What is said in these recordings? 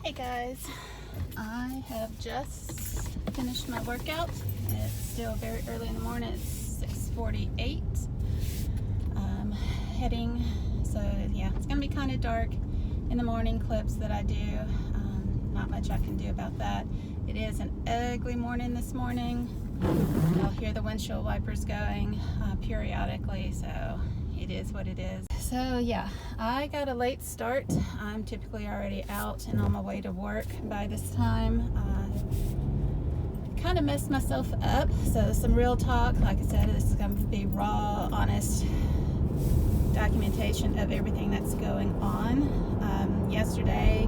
Hey guys, I have just finished my workout. It's still very early in the morning. It's 6:48. Heading, so yeah, it's gonna be kind of dark in the morning clips that I do. Not much I can do about that. It is an ugly morning this morning. I'll hear the windshield wipers going periodically, so it is what it is. So yeah, I got a late start. I'm typically already out and on my way to work by this time. Kind of messed myself up, so some real talk. Like I said, this is going to be raw, honest documentation of everything that's going on. Yesterday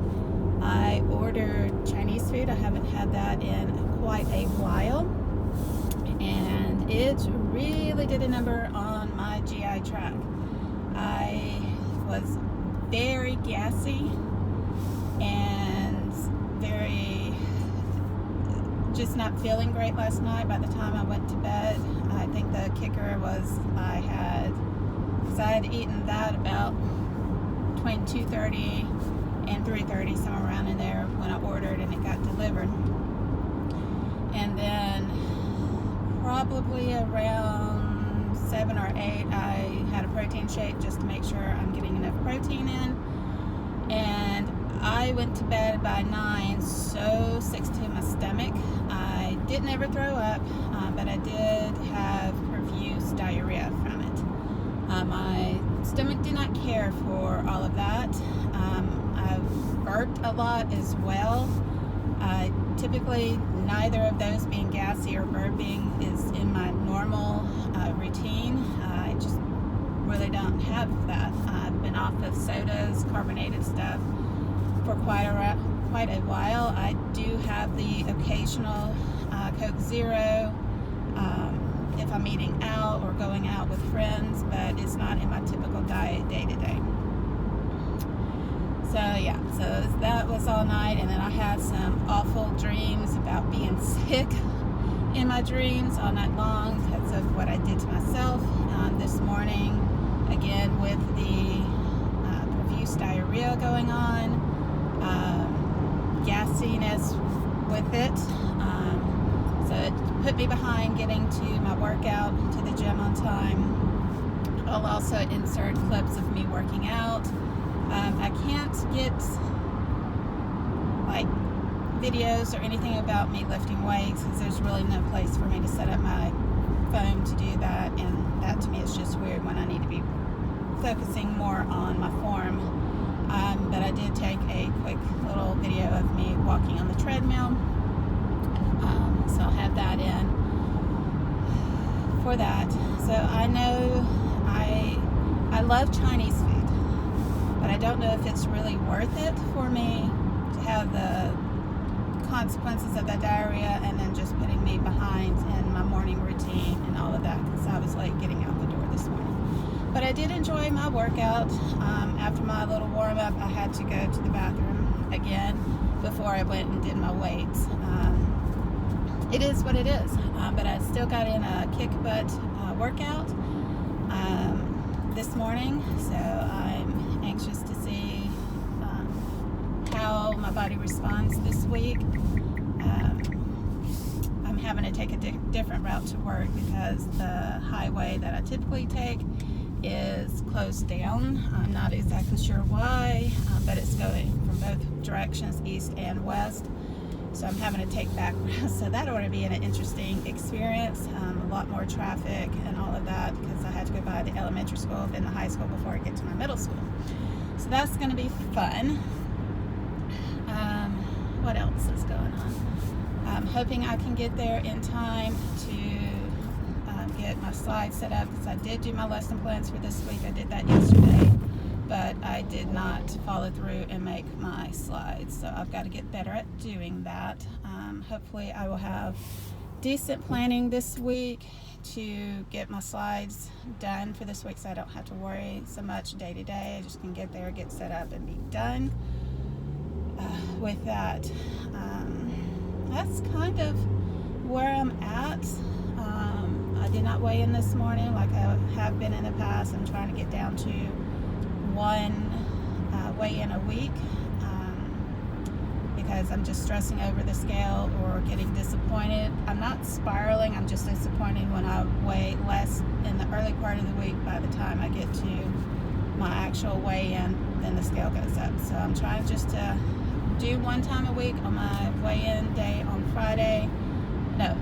I ordered Chinese food. I haven't had that in quite a while, and it really did a number on my GI tract. I was very gassy and very just not feeling great last night. By the time I went to bed, I think the kicker was I had eaten that about between 2:30 and 3:30, somewhere around in there when I ordered and it got delivered. And then probably around 7 or 8, I had a protein shake just to make sure I'm getting enough protein in. And I went to bed by 9, so sick to my stomach. I didn't ever throw up, but I did have profuse diarrhea from it. My stomach did not care for all of that. I've burped a lot as well. Typically, neither of those, being gassy or burping, is in my normal routine. I just really don't have that. I've been off of sodas, carbonated stuff for quite a while. I do have the occasional Coke Zero if I'm eating out or going out with friends, but it's not in my typical diet day to day. So yeah, so that was all night, and then I had some awful dreams about being sick in my dreams all night long because of what I did to myself. This morning, again with the profuse diarrhea going on, gassiness with it. So it put me behind getting to my workout, to the gym on time. I'll also insert clips of me working out. I can't get like videos or anything about me lifting weights because there's really no place for me to set up my phone to do that, and that to me is just weird when I need to be focusing more on my form. But I did take a quick little video of me walking on the treadmill, so I'll have that in for that. So I know I love Chinese food, but I don't know if it's really worth it for me to have the consequences of that diarrhea and then just putting me behind in my morning routine and all of that, because I was late getting out the door this morning. But I did enjoy my workout. After my little warm-up, I had to go to the bathroom again before I went and did my weights. It is what it is, but I still got in a kick butt workout this morning, so I'm anxious to see how my body responds this week. I'm having to take a different route to work because the highway that I typically take is closed down. I'm not exactly sure why, but it's going from both directions, east and west. So I'm having to take back routes. So that ought to be an interesting experience. A lot more traffic and all of that because I had to go by the elementary school, then the high school before I get to my middle school. So that's going to be fun. What else is going on? I'm hoping I can get there in time to get my slides set up, because I did do my lesson plans for this week. I did that yesterday, but I did not follow through and make my slides, so I've got to get better at doing that. Hopefully I will have decent planning this week to get my slides done for this week, so I don't have to worry so much day to day. I just can get there, get set up, and be done with that. That's kind of where I'm at. I did not weigh in this morning like I have been in the past. I'm trying to get down to one weigh in a week. because I'm just stressing over the scale or getting disappointed. I'm not spiraling, I'm just disappointed when I weigh less in the early part of the week. By the time I get to my actual weigh-in, then the scale goes up. So I'm trying just to do one time a week on my weigh-in day on Friday. No,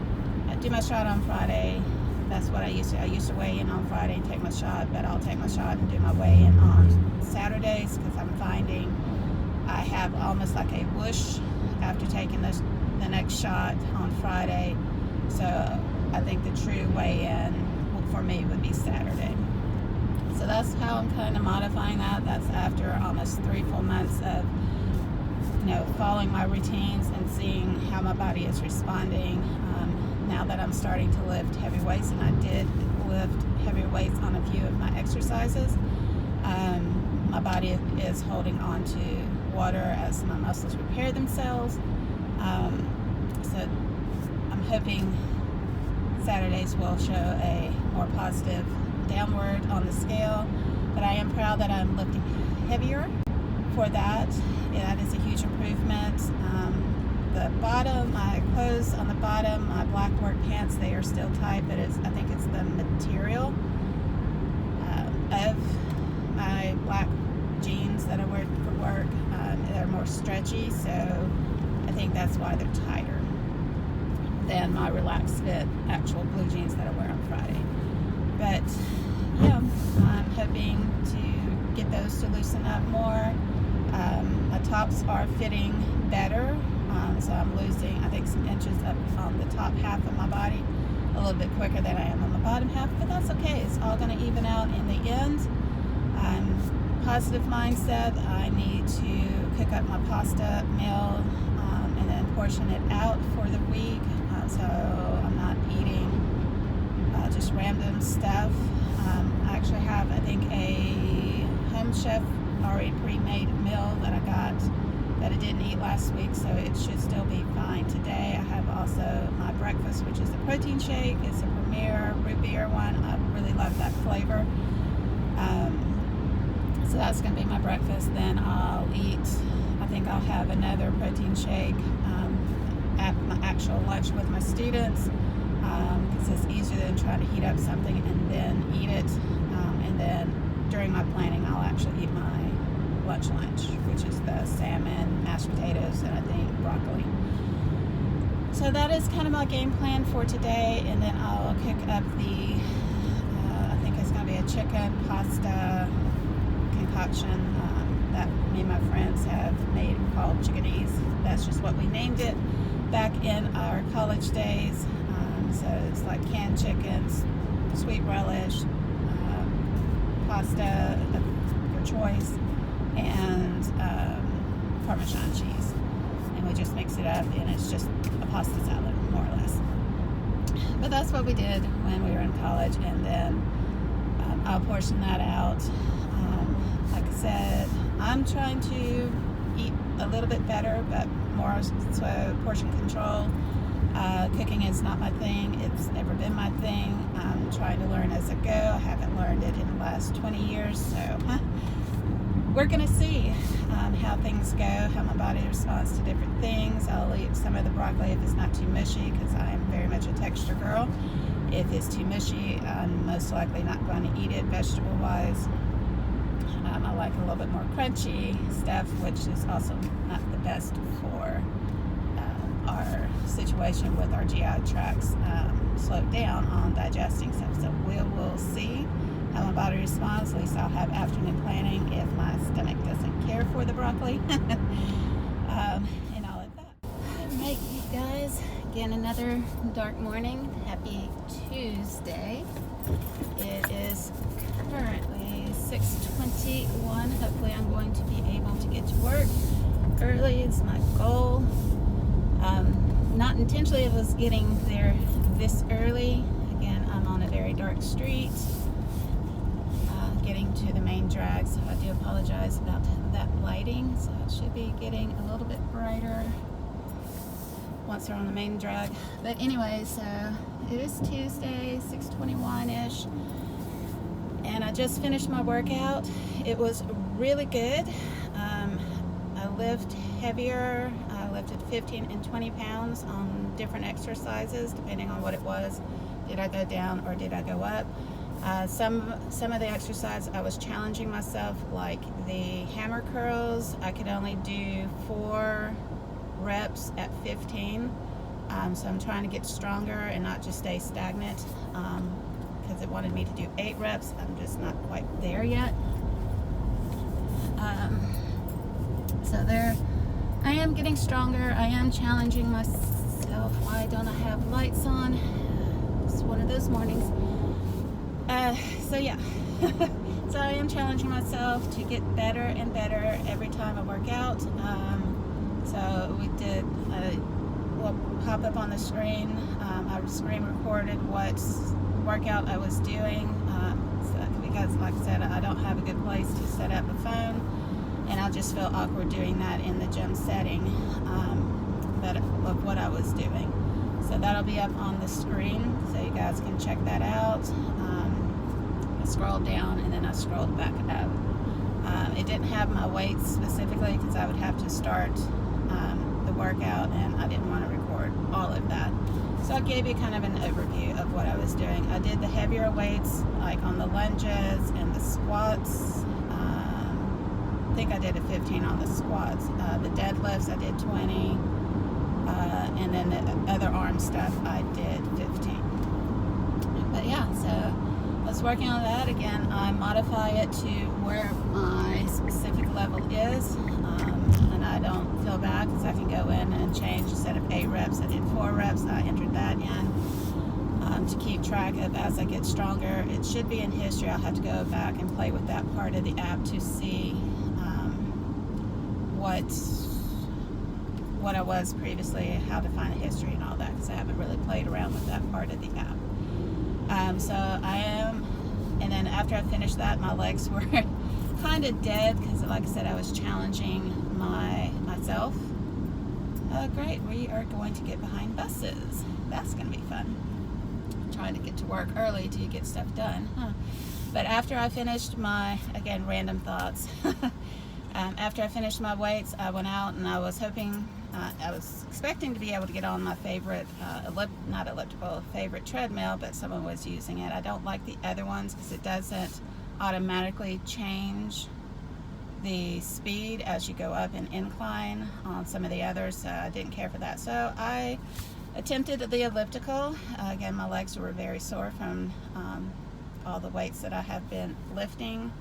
I do my shot on Friday. That's what I used to weigh in on Friday and take my shot, but I'll take my shot and do my weigh-in on Saturdays, because I'm finding I have almost like a whoosh after taking the next shot on Friday. So I think the true weigh-in for me would be Saturday. So that's how I'm kind of modifying that. That's after almost 3 full months of following my routines and seeing how my body is responding. Now that I'm starting to lift heavy weights, and I did lift heavy weights on a few of my exercises, my body is holding on to water as my muscles repair themselves. So I'm hoping Saturdays will show a more positive downward on the scale, but I am proud that I'm lifting heavier for that. Yeah, that is a huge improvement. The bottom, my clothes on the bottom, my black work pants, they are still tight, but I think it's the material of my black jeans that I wear for work. They're more stretchy, so I think that's why they're tighter than my relaxed fit actual blue jeans that I wear on Friday. But yeah, I'm hoping to get those to loosen up more. My tops are fitting better, so I'm losing, I think, some inches up on the top half of my body a little bit quicker than I am on the bottom half, but that's okay. It's all going to even out in the end. Positive mindset. I need to cook up my pasta meal and then portion it out for the week, so I'm not eating just random stuff. I actually have, I think, a Home Chef already pre-made meal that I got that I didn't eat last week, so it should still be fine today. I have also my breakfast, which is a protein shake. It's a Premier root beer one. I really love that flavor. So that's going to be my breakfast. Then I'll eat, I think I'll have another protein shake at my actual lunch with my students, because it's easier than trying to heat up something and then eat it. And then during my planning, I'll actually eat my lunch, which is the salmon, mashed potatoes, and I think broccoli. So that is kind of my game plan for today. And then I'll cook up the, I think it's going to be a chicken pasta concoction that me and my friends have made called chickenese. That's just what we named it back in our college days. So it's like canned chickens, sweet relish, pasta of your choice, and Parmesan cheese. And we just mix it up, and it's just a pasta salad, more or less. But that's what we did when we were in college, and then I'll portion that out. Like I said, I'm trying to eat a little bit better, but more so portion control. Cooking is not my thing. It's never been my thing. I'm trying to learn as I go. I haven't learned it in the last 20 years, so we're going to see how things go, how my body responds to different things. I'll eat some of the broccoli if it's not too mushy, because I am very much a texture girl. If it's too mushy, I'm most likely not going to eat it vegetable-wise. I like a little bit more crunchy stuff, which is also not the best for our situation with our GI tracts slowed down on digesting stuff. So we will see how my body responds. At least I'll have afternoon planning if my stomach doesn't care for the broccoli. And all of that. Alright, you guys, again, another dark morning. Happy Tuesday. It is currently 6:21. Hopefully I'm going to be able to get to work early. It's my goal. Not intentionally, it was getting there this early. Again, I'm on a very dark street, getting to the main drag, so I do apologize about that lighting. So it should be getting a little bit brighter once we're on the main drag. But anyway, so it is Tuesday, 6:21-ish, and I just finished my workout. It was really good. I lift heavier. I lifted 15 and 20 pounds on different exercises, depending on what it was. Did I go down or did I go up? Some of the exercise I was challenging myself, like the hammer curls. I could only do 4 reps at 15. So I'm trying to get stronger and not just stay stagnant, because it wanted me to do 8 reps. I'm just not quite there yet. So there, I am getting stronger. I am challenging myself. Why don't I have lights on? It's one of those mornings. So yeah, so I am challenging myself to get better and better every time I work out. So we did, will pop up on the screen. I screen recorded what workout I was doing, because like I said, I don't have a good place to set up a phone, and I just feel awkward doing that in the gym setting, but of what I was doing. So that'll be up on the screen, so you guys can check that out. I scrolled down and then I scrolled back up. It didn't have my weights specifically because I would have to start the workout, and I didn't want to record all of that. So I gave you kind of an overview of what I was doing. I did the heavier weights, like on the lunges and the squats. I think I did a 15 on the squats. The deadlifts, I did 20. And then the other arm stuff, I did 15. But yeah, so I was working on that. Again, I modify it to where my specific level is. And I don't feel bad because I can go in and change. Instead of 8 reps, I did 4 reps. I entered that in to keep track of as I get stronger. It should be in history. I'll have to go back and play with that part of the app to see what I was previously, how to find a history and all that, because I haven't really played around with that part of the app. So I am, and then after I finished that, my legs were kind of dead because, like I said, I was challenging myself. Oh, great, we are going to get behind buses. That's going to be fun. Trying to get to work early to get stuff done, huh? But after I finished my, again, random thoughts. After I finished my weights, I went out and I was hoping, I was expecting to be able to get on my favorite, favorite treadmill, but someone was using it. I don't like the other ones because it doesn't automatically change the speed as you go up an incline on some of the others, so I didn't care for that. So I attempted the elliptical. Again, my legs were very sore from all the weights that I have been lifting.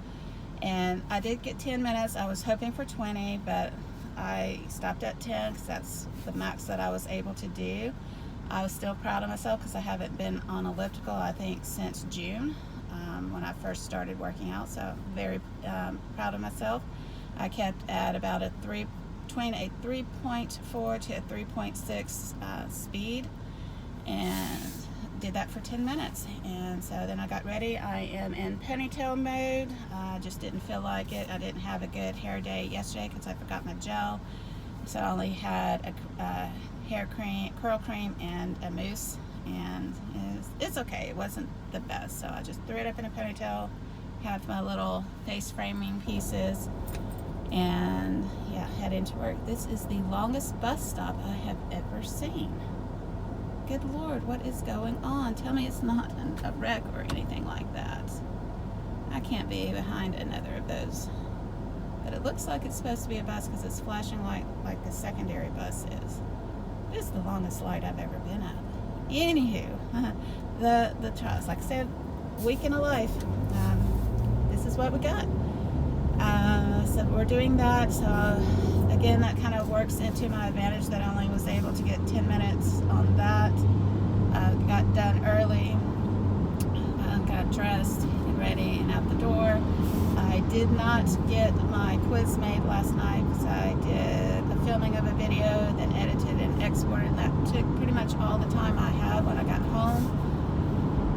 And I did get 10 minutes. I was hoping for 20, but I stopped at 10 because that's the max that I was able to do. I was still proud of myself because I haven't been on elliptical, I think, since June when I first started working out. So very proud of myself. I kept at about between a 3.4 to a 3.6 speed, and did that for 10 minutes. And so then I got ready. I am in ponytail mode. I just didn't feel like it. I didn't have a good hair day yesterday because I forgot my gel, so I only had a curl cream and a mousse, and it's okay. It wasn't the best, so I just threw it up in a ponytail, have my little face framing pieces, and yeah, head into work. This is the longest bus stop I have ever seen. Good Lord, what is going on? Tell me it's not a wreck or anything like that. I can't be behind another of those. But it looks like it's supposed to be a bus because it's flashing light like the secondary bus is. This is the longest light I've ever been at. Anywho, the trials, like I said, week in a life. This is what we got. So we're doing that. So again, that kind of works into my advantage that I only was able to get 10 minutes on that. Got done early, got dressed and ready and out the door. I did not get my quiz made last night because I did a filming of a video, then edited and exported. That took pretty much all the time I had when I got home.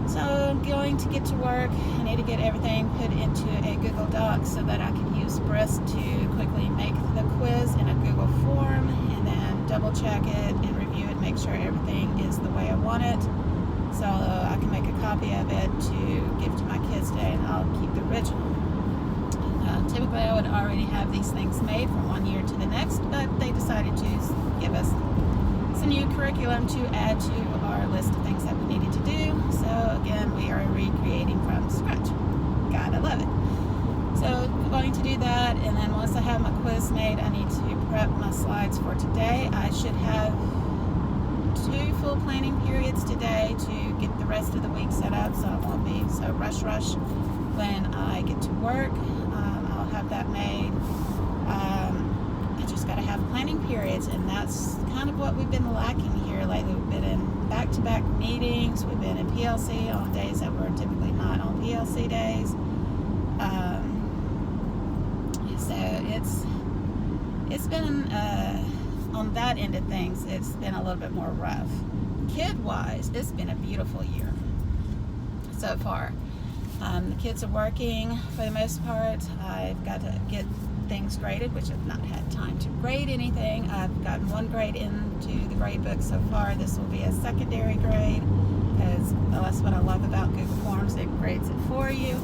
So I'm going to get to work. I need to get everything put into a Google Doc so that I can use Brisk to quickly make the quiz in a Google form, and then double check it and review it, make sure everything is the way I want it, so I can make a copy of it to give to my kids today, and I'll keep the original. typically I would already have these things made from one year to the next, but they decided to give us some new curriculum to add to our list of things that we needed to do. So again, we are recreating from scratch. Gotta love it. So going to do that, and then once I have my quiz made, I need to prep my slides for today. I should have 2 full planning periods today to get the rest of the week set up, so I won't be so rush when I get to work. I'll have that made. I just got to have planning periods, and that's kind of what we've been lacking here lately. We've been in back-to-back meetings. We've been in PLC on days that we're typically not on PLC days. So it's been on that end of things, it's been a little bit more rough. Kid-wise, it's been a beautiful year so far. The kids are working for the most part. I've got to get things graded, which I've not had time to grade anything. I've gotten 1 grade into the grade book so far. This will be a secondary grade, because that's what I love about Google Forms. It grades it for you,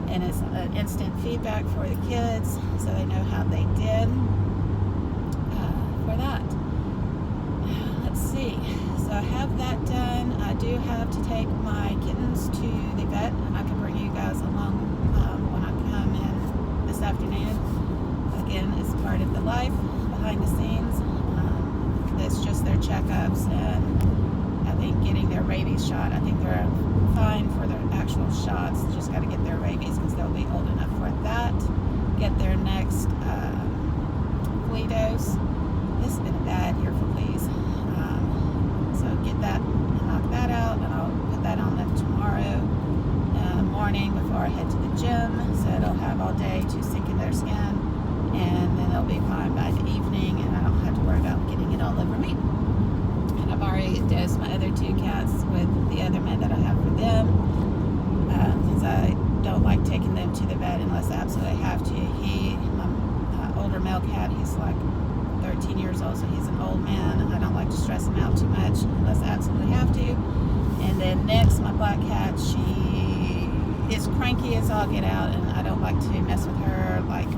and it's an instant feedback for the kids, so they know how they did for that. Let's see. So I have that done. I do have to take my kittens to the vet, and I can bring you guys along when I come in this afternoon. Again, it's part of the life behind the scenes. It's just their checkups, and I think getting their rabies shot. I think they're fine for their actual shots. Just got to get their rabies, because they'll be old enough for that. Get their next flea dose. This has been a bad year for fleas. So get that, knock that out, and I'll put that on them tomorrow morning before I head to the gym. So it'll have all day to sink in their skin, and then they'll be fine by the evening, and I don't have to worry about getting it all over me. And I've already dosed my other 2 cats with the other med that I have for them, because I don't like taking them to the vet unless I absolutely have to. My older male cat, he's like 13 years old, so he's an old man, and I don't like to stress him out too much unless I absolutely have to. And then next, my black cat, she is cranky as all get out, and I don't like to mess with her like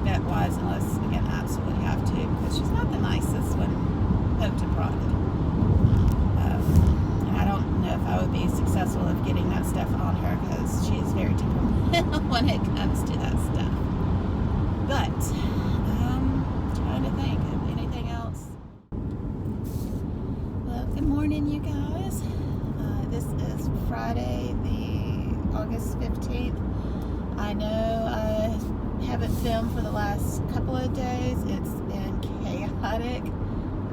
vet-wise unless, again, I absolutely have to, because she's not the nicest when poked and prodded. And I don't know if I would be successful of getting that stuff on her, because she is very temperamental when it comes to that stuff. But trying to think of anything else. Well, good morning, you guys. This is Friday, the August 15th. I know I haven't filmed for the last couple of days. It's been chaotic.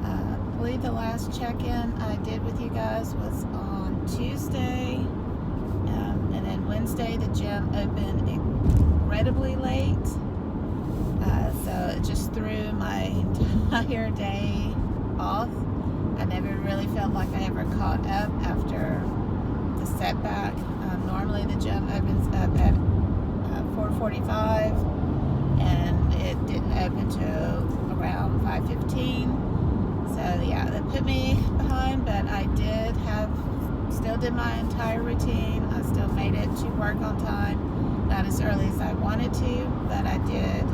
I believe the last check-in I did with you guys was on Tuesday, and then Wednesday the gym opened incredibly late. So it just threw my entire day off. I never really felt like I ever caught up after the setback. Normally the gym opens up at 4:45, and it didn't open till around 5:15. So yeah, that put me behind, but I still did my entire routine. I still made it to work on time. Not as early as I wanted to, but I did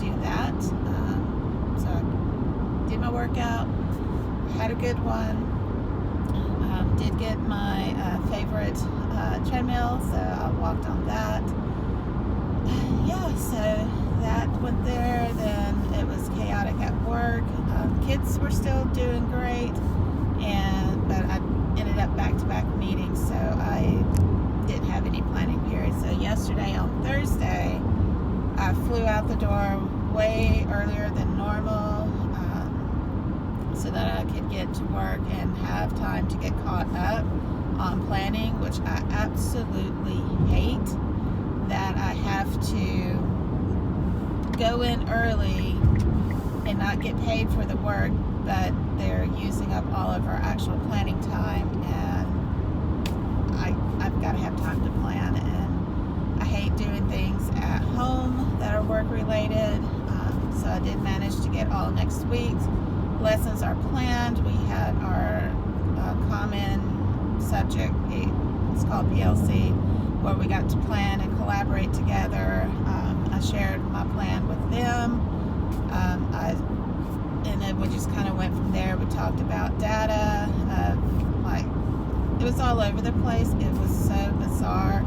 do that. So I did my workout, had a good one. Did get my favorite treadmill, so I walked on that. Yeah, so that went there. Then it was chaotic at work. Kids were still doing great, but I ended up back-to-back meetings, so I didn't have any planning period. So yesterday on Thursday, I flew out the door way earlier than normal, so that I could get to work and have time to get caught up on planning, which I absolutely hate. That I have to go in early and not get paid for the work, but they're using up all of our actual planning time, and I've got to have time to plan. And I hate doing things at home that are work related, so I did manage to get all next week's lessons are planned. We had our common subject, it's called PLC, where we got to plan and collaborate together. I shared my plan with them. And then we just kind of went from there. We talked about data, it was all over the place. It was so bizarre.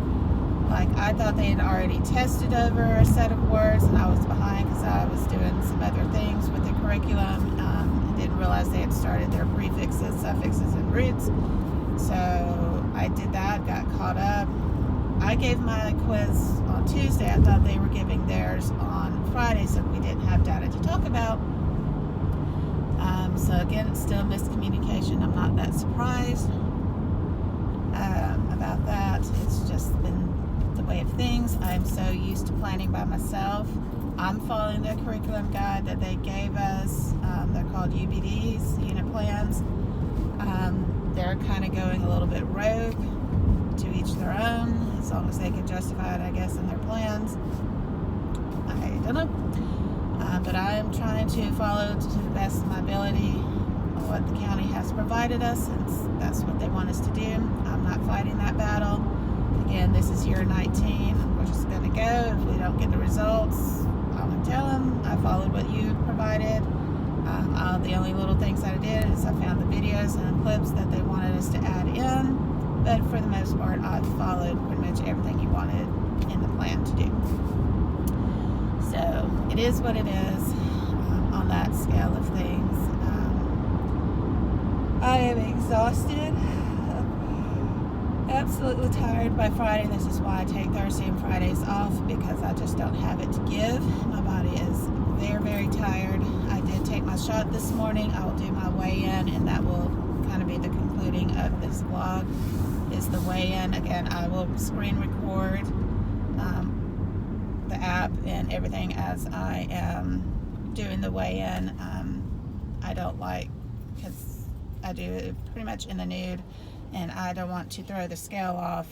Like, I thought they had already tested over a set of words, and I was behind because I was doing some other things with the curriculum, and didn't realize they had started their prefixes, suffixes, and roots. So I did that, got caught up. I gave my quiz on Tuesday. I thought they were giving theirs on Friday, so we didn't have data to talk about. So again, it's still miscommunication. I'm not that surprised about that. It's just been the way of things. I'm so used to planning by myself. I'm following the curriculum guide that they gave us. They're called UBDs, unit plans. They're kind of going a little bit rogue, to each their own, as long as they can justify it, I guess, in their plans. I don't know. But I am trying to follow to the best of my ability what the county has provided us, since that's what they want us to do. I'm not fighting that battle. Again, this is year 19. We're just going to go. If we don't get the results, I'm going to tell them I followed what you provided. The only little things that I did is I found the videos and the clips that they wanted us to add in. But for the most part, I've followed pretty much everything you wanted in the plan to do. So it is what it is on that scale of things. I am exhausted, absolutely tired by Friday. This is why I take Thursday and Fridays off, because I just don't have it to give. My body is very, very tired. I did take my shot this morning. I will do my weigh-in, and that will kind of be the concluding of this vlog, is the weigh-in. Again, I will screen record the app and everything as I am doing the weigh-in. I don't like, because I do it pretty much in the nude, and I don't want to throw the scale off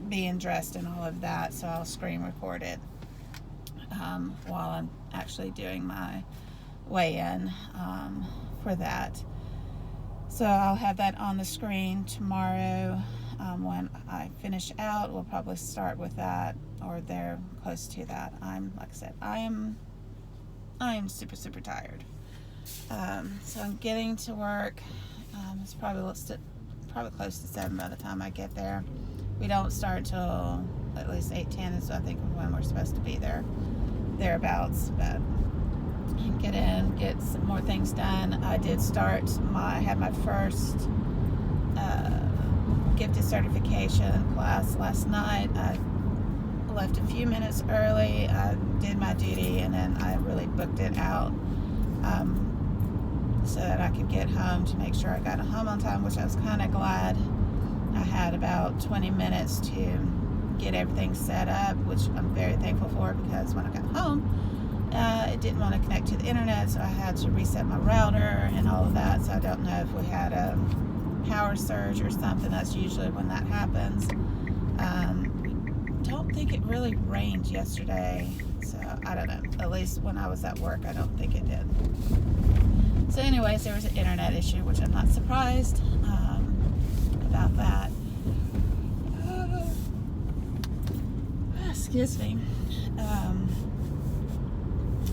being dressed and all of that, so I'll screen record it while I'm actually doing my weigh-in for that. So I'll have that on the screen tomorrow. When I finish out, we'll probably start with that, or they're close to that. Like I said, I am super, super tired. So I'm getting to work. It's probably close to 7 by the time I get there. We don't start until at least 8:10, so I think when we're supposed to be there, thereabouts. But get in, get some more things done. I did had my first gifted certification class last night. I left a few minutes early. I did my duty, and then I really booked it out so that I could get home, to make sure I got home on time, which I was kind of glad. I had about 20 minutes to get everything set up, which I'm very thankful for, because when I got home, it didn't want to connect to the internet, so I had to reset my router and all of that. So I don't know if we had a power surge or something. That's usually when that happens. Don't think it really rained yesterday, so I don't know. At least when I was at work, I don't think it did. So anyways, there was an internet issue, which I'm not surprised about that. Excuse me.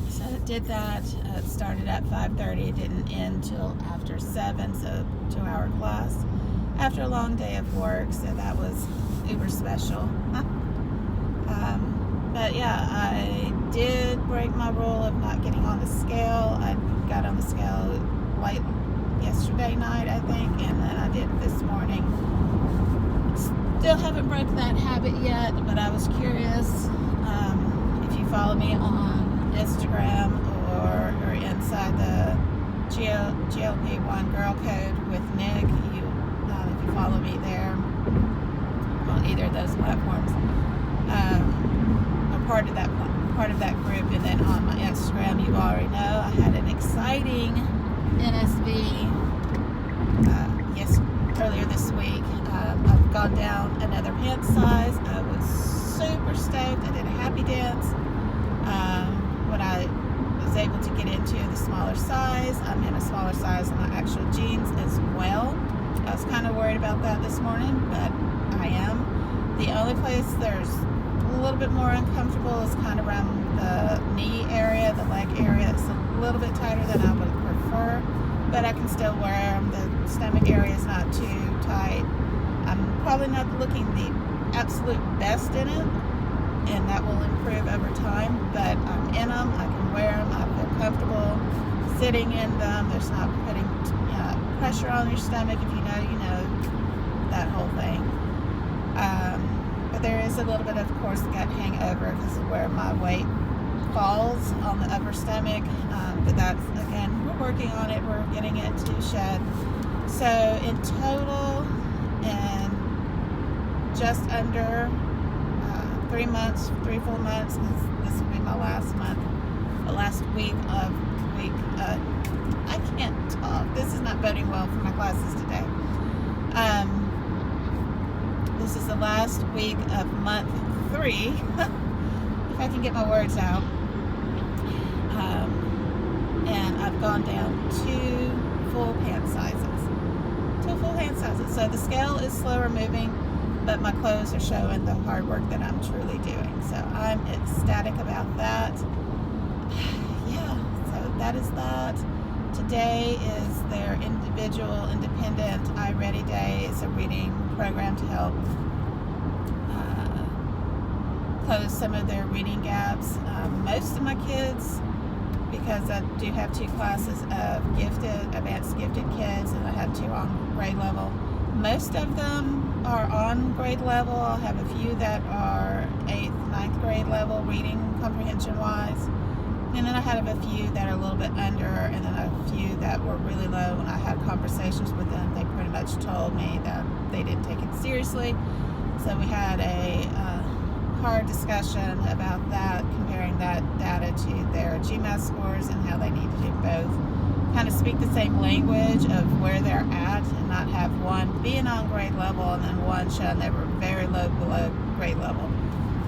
So it did that. It started at 5:30. It didn't end till after 7, so 2-hour class after a long day of work. So that was uber special. But yeah, I did break my rule of not getting on the scale. I got on the scale late yesterday night, I think, and then I did this morning. Still haven't broken that habit yet, but I was curious. If you follow me on Instagram or inside the GLP-1 Girl Code with Nick, if you follow me there on either of those platforms, or part of that group, and then on my Instagram, you already know I had an exciting NSV earlier this week. I've gone down another pants size. I was super stoked. I did a happy dance when I was able to get into the smaller size. I'm in a smaller size in my actual jeans as well. I was kind of worried about that this morning, but I am. The only place there's a little bit more uncomfortable is kind of around the knee area, the leg area. It's a little bit tighter than I would prefer, but I can still wear them. The stomach area is not too tight. I'm probably not looking the absolute best in it, and that will improve over time, but I'm in them. I can wear them. I feel comfortable sitting in them. There's not putting pressure on your stomach. If you know, that whole thing. But there is a little bit, of course, gut hangover because of where my weight falls on the upper stomach. But that's, again, we're working on it. We're getting it to shed. So in total, in just under 3 months, 3 full months, this will be my last month, the last week of I can't talk. This is not boding well for my classes today. This is the last week of month 3, if I can get my words out. And I've gone down 2 full hand sizes. 2 full hand sizes. So the scale is slower moving, but my clothes are showing the hard work that I'm truly doing. So I'm ecstatic about that. Yeah, so that is that. Today is their individual, independent, iReady Day. It's a reading program to help close some of their reading gaps. Most of my kids, because I do have 2 classes of advanced gifted kids, and I have 2 on grade level. Most of them are on grade level. I'll have a few that are 8th, 9th grade level reading comprehension wise. And then I have a few that are a little bit under, and then a few that were really low. When I had conversations with them, they pretty much told me that they didn't take it seriously. So we had a hard discussion about that, comparing that data to their GMAT scores and how they need to do both. Kind of speak the same language of where they're at, and not have one being on grade level and then one showing they were very low below grade level.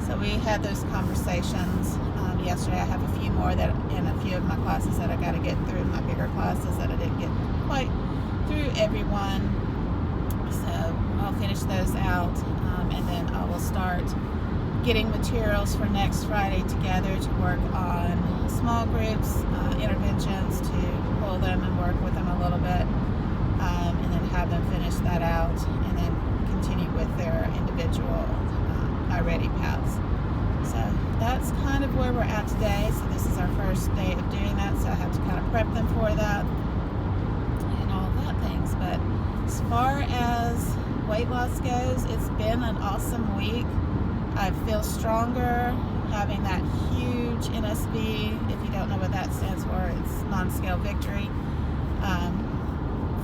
So we had those conversations yesterday. I have a few more that in a few of my classes that I got to get through, my bigger classes that I didn't get quite through everyone. So I'll finish those out, and then I will start getting materials for next Friday together to work on small groups, interventions, to pull them and work with them a little bit, and then have them finish that out, and then continue with their individual iReady paths. So that's kind of where we're at today. So this is our first day of doing that, so I have to kind of prep them for that and all that things. But as far as weight loss goes, it's been an awesome week. I feel stronger, having that huge NSV. If you don't know what that stands for, it's non-scale victory,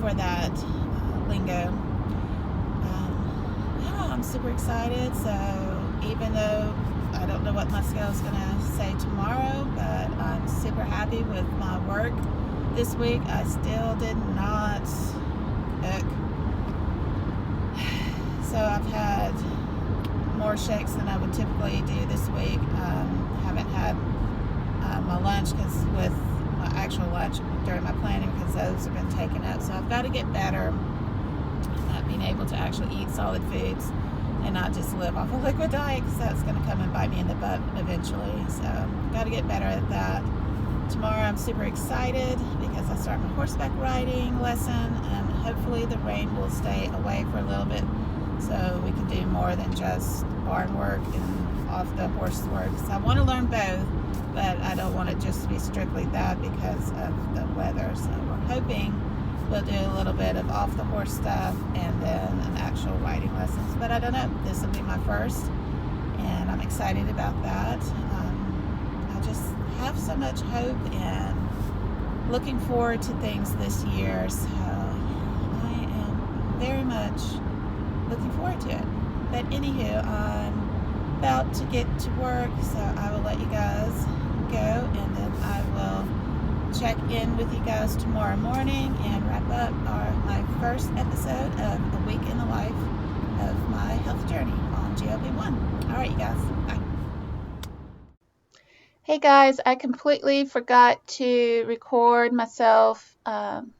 for that lingo. Yeah, I'm super excited. So even though I don't know what my scale is going to say tomorrow, but I'm super happy with my work this week. I still did not cook. So I've had more shakes than I would typically do this week. Haven't had my lunch, because with my actual lunch during my planning, because those have been taken up. So I've got to get better at being able to actually eat solid foods and not just live off a liquid diet, because that's going to come and bite me in the butt eventually. So got to get better at that. Tomorrow I'm super excited because I start my horseback riding lesson, and hopefully the rain will stay away for a little bit, so we can do more than just barn work and off the horse work. So I want to learn both, but I don't want it just to be strictly that because of the weather. So we're hoping we'll do a little bit of off the horse stuff and then an actual riding lessons. But I don't know, this will be my first, and I'm excited about that. I just have so much hope and looking forward to things this year. So I am very much looking forward to it. But anywho, I'm about to get to work, so I will let you guys go, and then I will check in with you guys tomorrow morning and wrap up my first episode of A Week in the Life of my health journey on GLP-1. All right, you guys, bye. Hey guys, I completely forgot to record myself on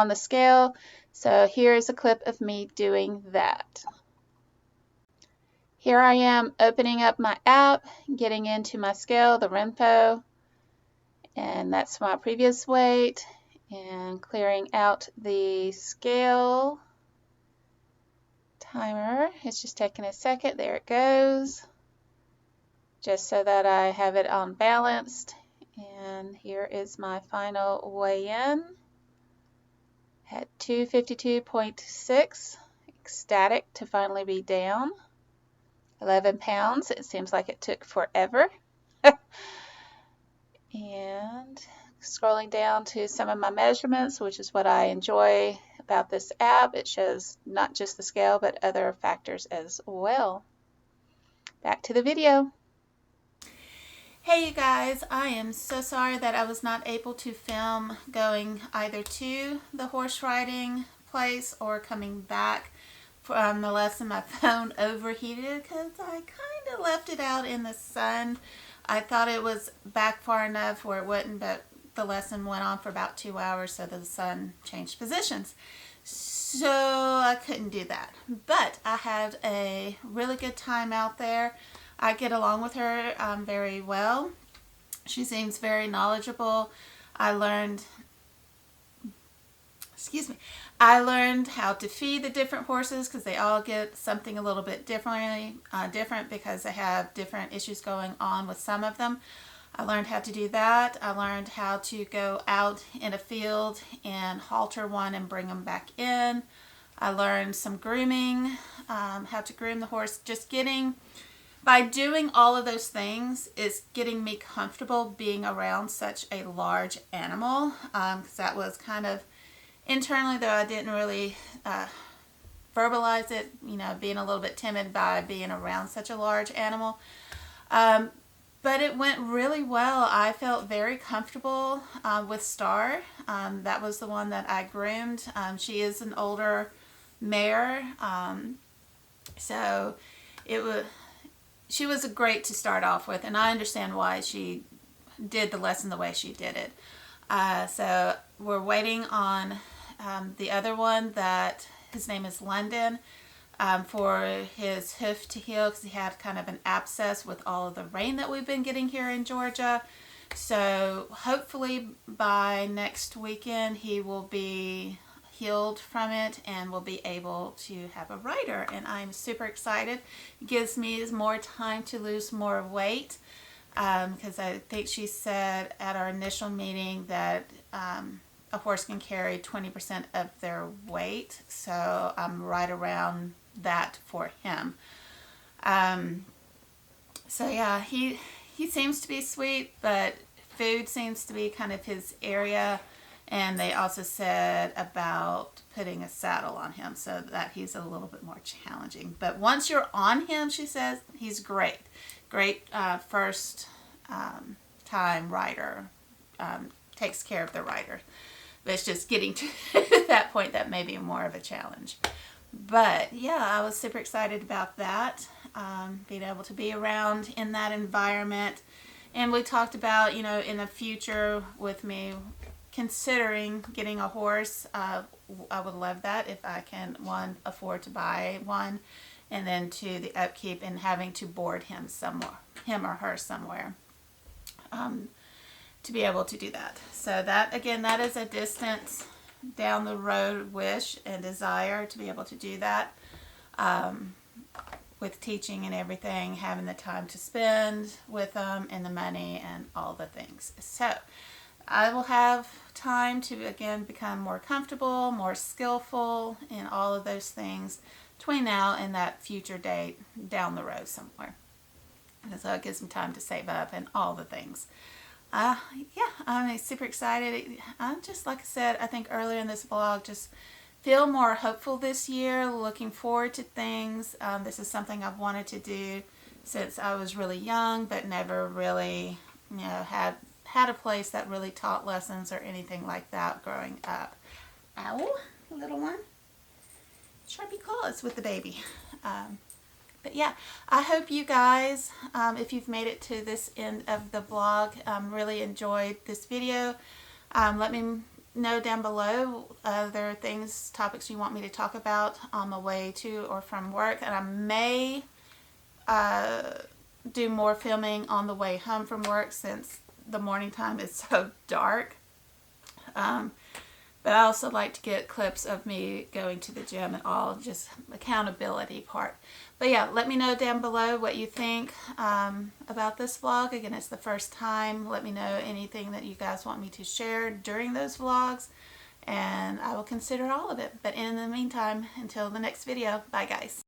the scale, so here's a clip of me doing that. Here I am opening up my app, getting into my scale, the Renfo, and that's my previous weight, and clearing out the scale timer. It's just taking a second. There it goes, just so that I have it on balanced. And here is my final weigh-in at 252.6. Ecstatic to finally be down 11 pounds. It seems like it took forever. And scrolling down to some of my measurements, which is what I enjoy about this app. It shows not just the scale, but other factors as well. Back to the video. Hey you guys, I am so sorry that I was not able to film going either to the horse riding place or coming back from the lesson. My phone overheated because I kind of left it out in the sun. I thought it was back far enough where it wouldn't, but the lesson went on for about 2 hours, so the sun changed positions. So I couldn't do that. But I had a really good time out there. I get along with her very well. She seems very knowledgeable. I learned how to feed the different horses because they all get something a little bit different because they have different issues going on with some of them. I learned how to do that. I learned how to go out in a field and halter one and bring them back in. I learned some grooming, how to groom the horse. By doing all of those things is getting me comfortable being around such a large animal, because that was kind of internally, though I didn't really verbalize it, being a little bit timid by being around such a large animal. But it went really well. I felt very comfortable with Star. That was the one that I groomed. She is an older mare, so she was great to start off with, and I understand why she did the lesson the way she did it. So we're waiting on the other one that his name is London, for his hoof to heal because he had kind of an abscess with all of the rain that we've been getting here in Georgia. So hopefully by next weekend he will be healed from it and will be able to have a rider, and I'm super excited. It gives me more time to lose more weight, because I think she said at our initial meeting that a horse can carry 20% of their weight, so I'm right around that for him. So yeah, he seems to be sweet, but food seems to be kind of his area. And they also said about putting a saddle on him so that he's a little bit more challenging. But once you're on him, she says, he's great. Great first time rider. Takes care of the rider. But it's just getting to that point that may be more of a challenge. But yeah, I was super excited about that. Being able to be around in that environment. And we talked about, in the future with me considering getting a horse. I would love that if I can, one, afford to buy one, and then two, the upkeep and having to board him or her somewhere, to be able to do that. So that, again, that is a distance down the road wish and desire to be able to do that, with teaching and everything, having the time to spend with them and the money and all the things. So I will have time to, again, become more comfortable, more skillful in all of those things between now and that future date down the road somewhere. And so it gives me time to save up and all the things. Yeah, I'm super excited. I'm just, like I said, I think earlier in this vlog, just feel more hopeful this year, looking forward to things. This is something I've wanted to do since I was really young, but never really, had a place that really taught lessons or anything like that growing up. Ow, little one. Sharpie claws with the baby. But yeah, I hope you guys, if you've made it to this end of the vlog, really enjoyed this video. Let me know down below other topics you want me to talk about on my way to or from work. And I may do more filming on the way home from work since the morning time is so dark. But I also like to get clips of me going to the gym and all, just accountability part. But yeah, let me know down below what you think about this vlog. Again, it's the first time. Let me know anything that you guys want me to share during those vlogs, and I will consider all of it. But in the meantime, until the next video, bye guys.